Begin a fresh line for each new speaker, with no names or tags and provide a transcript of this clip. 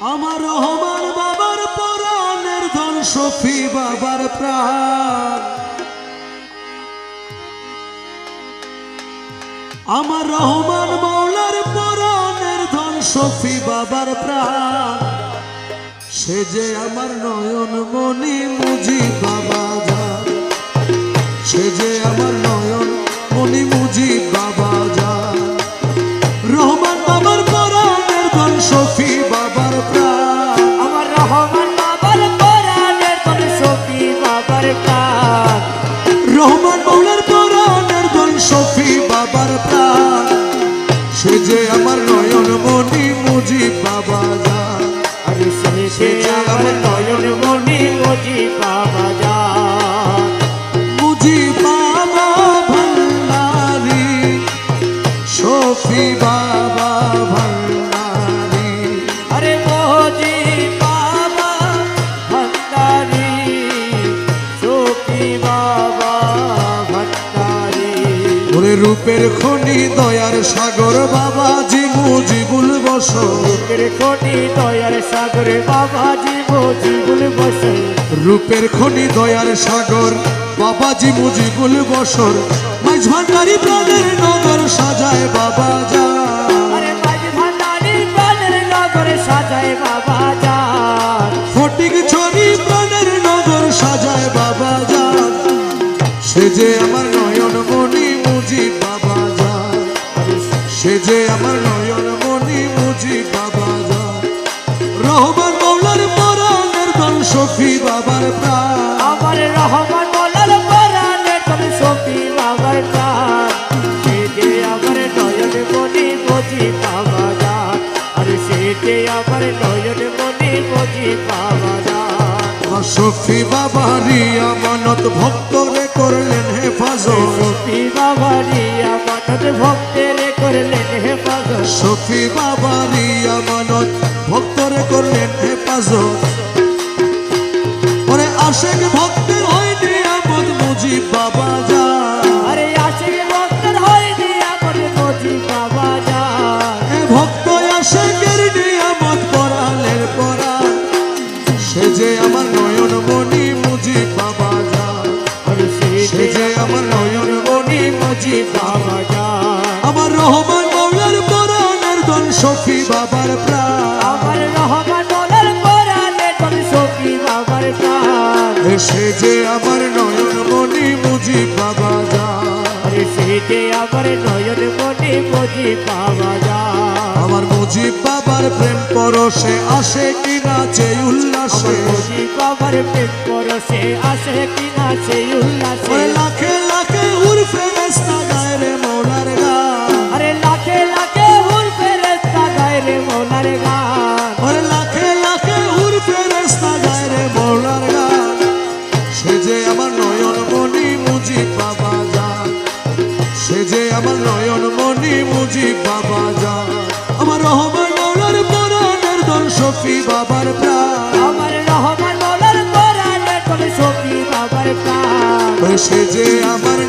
আমার রহমান বাবার পরাণের ধন শফি বাবার প্রাণ আমার রহমান মাওলার পরাণের ধন শফি বাবার প্রাণ সে যে আমার নয়ন মনি মুজি বাবা জান সে যে আমার নয়ন মনি মুজি বাবা জান রহমান বাবার পরাণের ধন শফি বাবার প্রাণ
আমার রহমান বাবার পরাণের ধন শফি বাবার প্রাণ
রহমান মাওলার পরাণের ধন শফি বাবার প্রাণ সে যে আমার নয়ন মনি মুজি বাবা জান
আরে সে যে আমার নয়ন মনি মুজি বাবা জান
মুজি বাবা ভান্ডারি শফি বাবা ভান্ডারি
আরে মুজি বাবা ভান্ডারি শফি বাবা ভান্ডারি
ওরে রূপের খনি দয়ার সাগর বাবাজি মুজিবুল বসর
রূপের খনি দয়ার সাগরে বাবাজি মুজিবুল বসর
রূপের খনি দয়ার সাগর বাবাজি মুজিবুল বসর মাঝ ভান্ডারি প্রাণের নগর সাজায় বাবা জান
আরে মাঝ ভান্ডারি প্রাণের নগরে সাজায় বাবা জান
ফটিক ছড়ি প্রাণের নগর সাজায় বাবা জান সে যে আমার নয়ন মনি মুজি বাবা জান সে যে আমার নয়ন মনি মুজি বাবা জান রহমান মাওলার পরাণের ধন শফি বাবার প্রাণ
আমার রহমান মোলার পরাণের ধন শফি বাবার প্রাণ সে যে আমার নয়ন মনি মুজি বাবা জান আরে সে যে আমার নয়ন মনি মুজি বাবা জান
শফি বাবারি আমানত ভক্তরে করলেন হেফাজত
শফি বাবারি আমানত ভক্তের করলেন হেফাজত
শফি বাবারি আমানত ভক্তরে করলেন হেফাজত ওরে আশেক ভক্তের হয় নিয়ামত মুজিব বাবা জান
আরে আশিক ভক্তের হয়নি আমার মুজি বাবা জান
এ ভক্ত আশেকের নিয়ামত পরালের পরাণ সে যে আমার নয়ন মনি মুজিব বাবা জান
আরে
সে যে আমার নয়ন মনি মুজিব বাবা আমার রহমান মাওলার পরাণের ধন শফি বাবার প্রাণ
আমার রহমান মোলার পরাণের ধন শফি বাবার প্রাণ
সে যে আমার নয়ন মনি মুজিব বাবা জান
আরে সে যে আমার নয়ন মনি মুজি বাবা জান
আমার মুজিব বাবার প্রেম পরশে আসে কি নাচে উল্লাসে
মুজি বাবার প্রেম পরশে আসে কি না সেই উল্লাসে
ওরে লাখে লাখে উর্ফে রাস্তা গায় রে মৌলার গান
আরে লাখে লাখে হুর ফেরেশতা গায় রে মোলার গান
ওরে লাখে লাখে উর্ফে রাস্তা গায় রে মৌলার গান সে যে আমার নয়ন মনি মুজিব বাবা জান সে যে আমার নয়ন মনি মুজিব বাবা জান আমার রহমান মাওলার পরাণের ধন শফি বাবার প্রাণ
আমার রহমান মোলার পরাণের ধন শফি বাবার প্রাণ
সে যে আমার